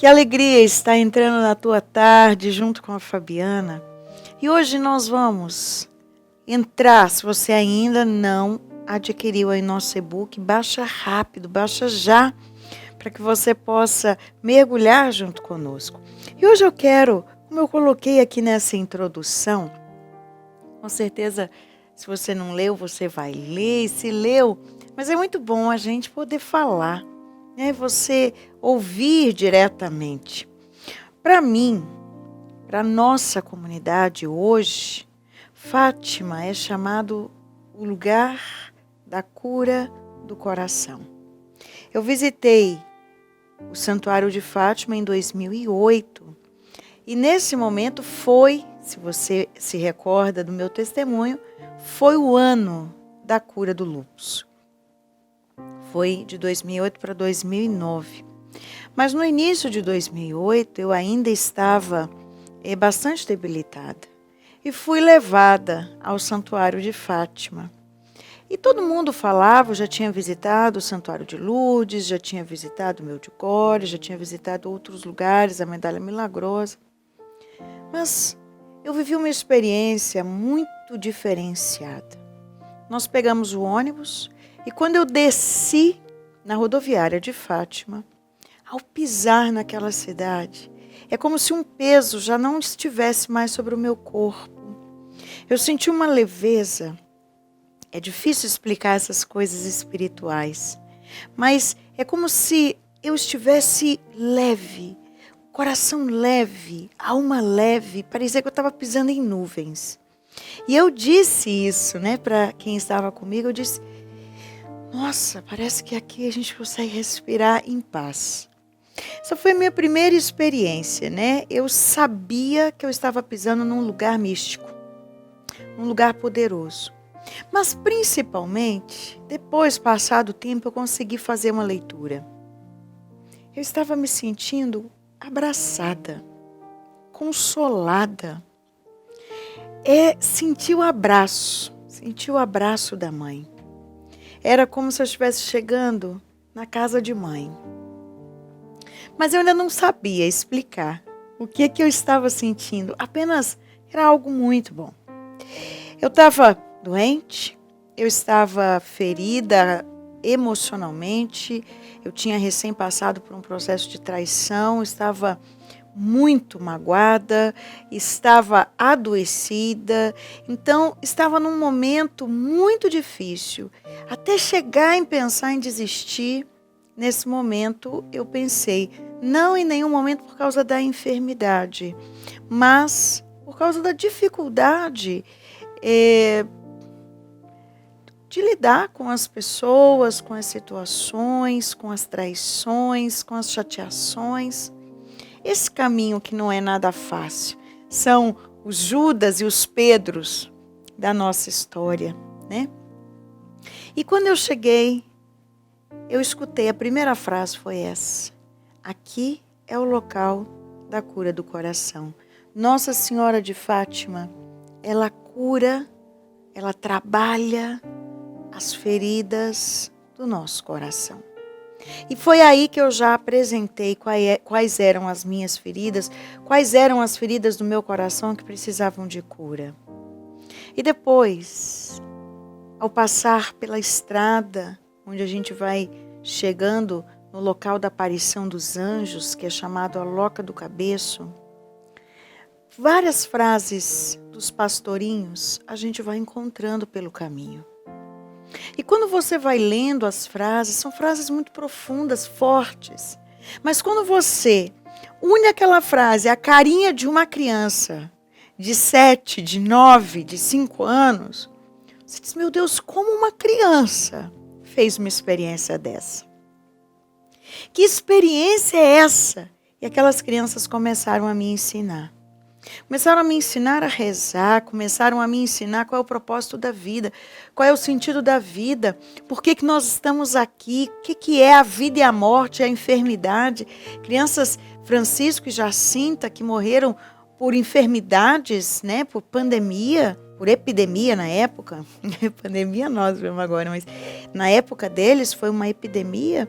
Que alegria estar entrando na tua tarde junto com a Fabiana. E hoje nós vamos entrar, se você ainda não adquiriu aí nosso e-book, baixa rápido, baixa já, para que você possa mergulhar junto conosco. E hoje eu quero, como eu coloquei aqui nessa introdução, com certeza, se você não leu, você vai ler, e se leu, mas é muito bom a gente poder falar, né? Você ouvir diretamente. Para mim, para nossa comunidade hoje, Fátima é chamado o lugar da cura do coração. Eu visitei o Santuário de Fátima em 2008 e nesse momento foi, se você se recorda do meu testemunho, foi o ano da cura do lúpus. Foi de 2008 para 2009. Mas no início de 2008 eu ainda estava bastante debilitada e fui levada ao Santuário de Fátima. E todo mundo falava, eu já tinha visitado o Santuário de Lourdes, já tinha visitado o Medjugorje, já tinha visitado outros lugares, a Medalha Milagrosa. Mas eu vivi uma experiência muito diferenciada. Nós pegamos o ônibus e quando eu desci na rodoviária de Fátima, ao pisar naquela cidade, é como se um peso já não estivesse mais sobre o meu corpo. Eu senti uma leveza. É difícil explicar essas coisas espirituais, mas é como se eu estivesse leve, coração leve, alma leve, parecia que eu estava pisando em nuvens. E eu disse isso, né, para quem estava comigo, eu disse, nossa, parece que aqui a gente consegue respirar em paz. Essa foi a minha primeira experiência, né? Eu sabia que eu estava pisando num lugar místico, num lugar poderoso. Mas principalmente, depois, passado o tempo, eu consegui fazer uma leitura. Eu estava me sentindo abraçada, consolada. Senti o abraço da mãe. Era como se eu estivesse chegando na casa de mãe. Mas eu ainda não sabia explicar o que eu estava sentindo. Apenas era algo muito bom. Eu estava doente, eu estava ferida emocionalmente, eu tinha recém passado por um processo de traição, estava muito magoada, estava adoecida, então estava num momento muito difícil. Até chegar em pensar em desistir, nesse momento eu pensei, não em nenhum momento por causa da enfermidade, mas por causa da dificuldade de lidar com as pessoas, com as situações, com as traições, com as chateações. Esse caminho que não é nada fácil. São os Judas e os Pedros da nossa história, né? E quando eu cheguei, eu escutei, a primeira frase foi essa. Aqui é o local da cura do coração. Nossa Senhora de Fátima, ela cura, ela trabalha as feridas do nosso coração. E foi aí que eu já apresentei quais eram as minhas feridas, quais eram as feridas do meu coração que precisavam de cura. E depois, ao passar pela estrada, onde a gente vai chegando no local da aparição dos anjos, que é chamado a Loca do Cabeço, várias frases dos pastorinhos a gente vai encontrando pelo caminho. E quando você vai lendo as frases, são frases muito profundas, fortes. Mas quando você une aquela frase à carinha de uma criança de 7, de 9, de 5 anos, você diz, meu Deus, como uma criança fez uma experiência dessa? Que experiência é essa? E aquelas crianças começaram a me ensinar. Começaram a me ensinar a rezar, começaram a me ensinar qual é o propósito da vida, qual é o sentido da vida, por que nós estamos aqui, o que é a vida e a morte, a enfermidade. Crianças Francisco e Jacinta que morreram por enfermidades, né, por pandemia, por epidemia na época. Pandemia nós vemos agora, mas na época deles foi uma epidemia.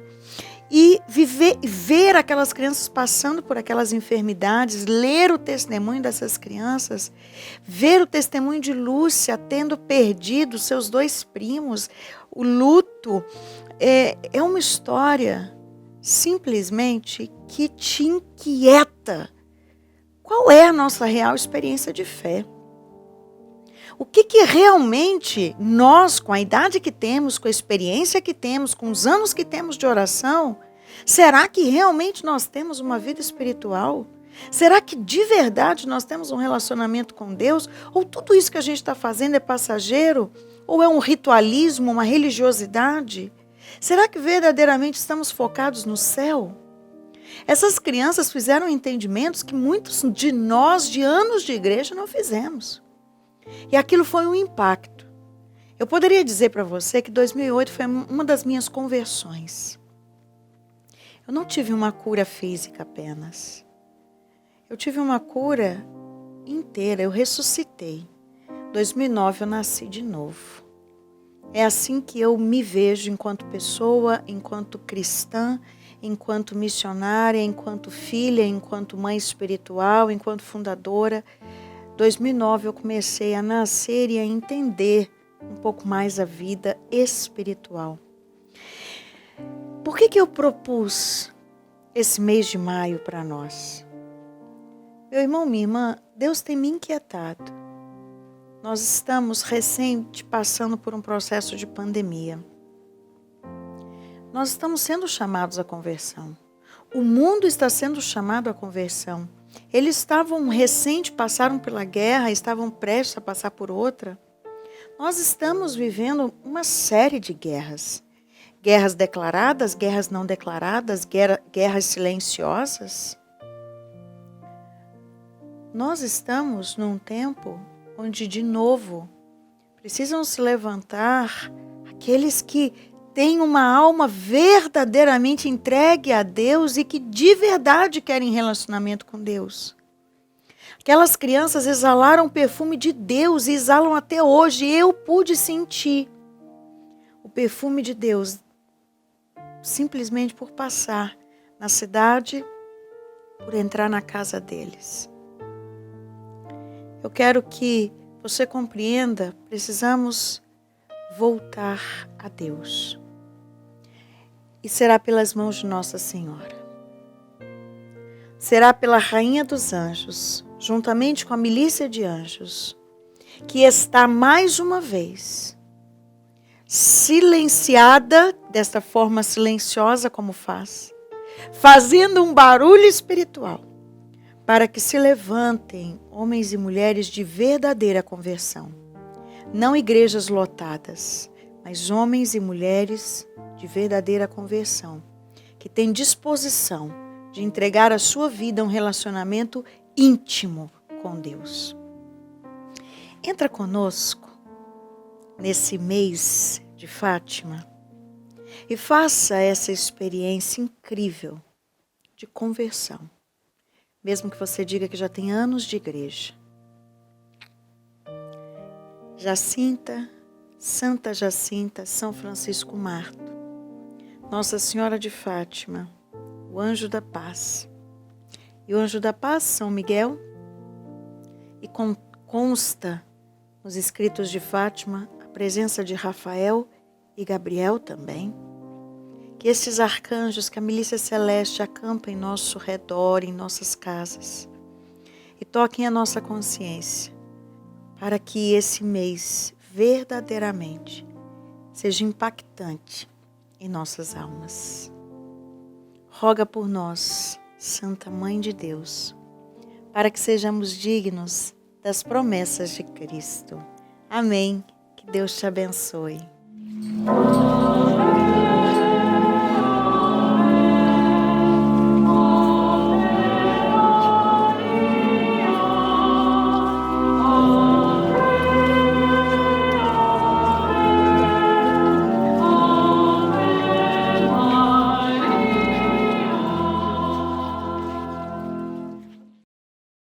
e ver aquelas crianças passando por aquelas enfermidades, ler o testemunho dessas crianças, ver o testemunho de Lúcia tendo perdido seus 2 primos, o luto, é uma história simplesmente que te inquieta. Qual é a nossa real experiência de fé? O que realmente nós, com a idade que temos, com a experiência que temos, com os anos que temos de oração, será que realmente nós temos uma vida espiritual? Será que de verdade nós temos um relacionamento com Deus? Ou tudo isso que a gente está fazendo é passageiro? Ou é um ritualismo, uma religiosidade? Será que verdadeiramente estamos focados no céu? Essas crianças fizeram entendimentos que muitos de nós, de anos de igreja, não fizemos. E aquilo foi um impacto. Eu poderia dizer para você que 2008 foi uma das minhas conversões. Eu não tive uma cura física apenas. Eu tive uma cura inteira, eu ressuscitei. 2009 eu nasci de novo. É assim que eu me vejo enquanto pessoa, enquanto cristã, enquanto missionária, enquanto filha, enquanto mãe espiritual, enquanto fundadora. 2009 eu comecei a nascer e a entender um pouco mais a vida espiritual. Por que eu propus esse mês de maio para nós? Meu irmão, minha irmã, Deus tem me inquietado. Nós estamos recente passando por um processo de pandemia. Nós estamos sendo chamados à conversão. O mundo está sendo chamado à conversão. Eles passaram pela guerra, estavam prestes a passar por outra. Nós estamos vivendo uma série de guerras. Guerras declaradas, guerras não declaradas, guerras silenciosas. Nós estamos num tempo onde, de novo, precisam se levantar aqueles que têm uma alma verdadeiramente entregue a Deus e que de verdade querem relacionamento com Deus. Aquelas crianças exalaram o perfume de Deus e exalam até hoje. Eu pude sentir o perfume de Deus simplesmente por passar na cidade, por entrar na casa deles. Eu quero que você compreenda, precisamos voltar a Deus. E será pelas mãos de Nossa Senhora. Será pela Rainha dos Anjos, juntamente com a milícia de anjos, que está mais uma vez silenciada, desta forma silenciosa como faz, fazendo um barulho espiritual, para que se levantem homens e mulheres de verdadeira conversão. Não igrejas lotadas, mas homens e mulheres de verdadeira conversão, que têm disposição de entregar a sua vida a um relacionamento íntimo com Deus. Entra conosco nesse mês de Fátima e faça essa experiência incrível de conversão. Mesmo que você diga que já tem anos de igreja. Jacinta, Santa Jacinta, São Francisco Marto, Nossa Senhora de Fátima, o Anjo da Paz. E o Anjo da Paz, São Miguel, e consta nos escritos de Fátima a presença de Rafael e Gabriel também. Que esses arcanjos, que a milícia celeste acampa em nosso redor, em nossas casas, e toquem a nossa consciência, para que esse mês verdadeiramente seja impactante em nossas almas. Roga por nós, Santa Mãe de Deus, para que sejamos dignos das promessas de Cristo. Amém. Que Deus te abençoe.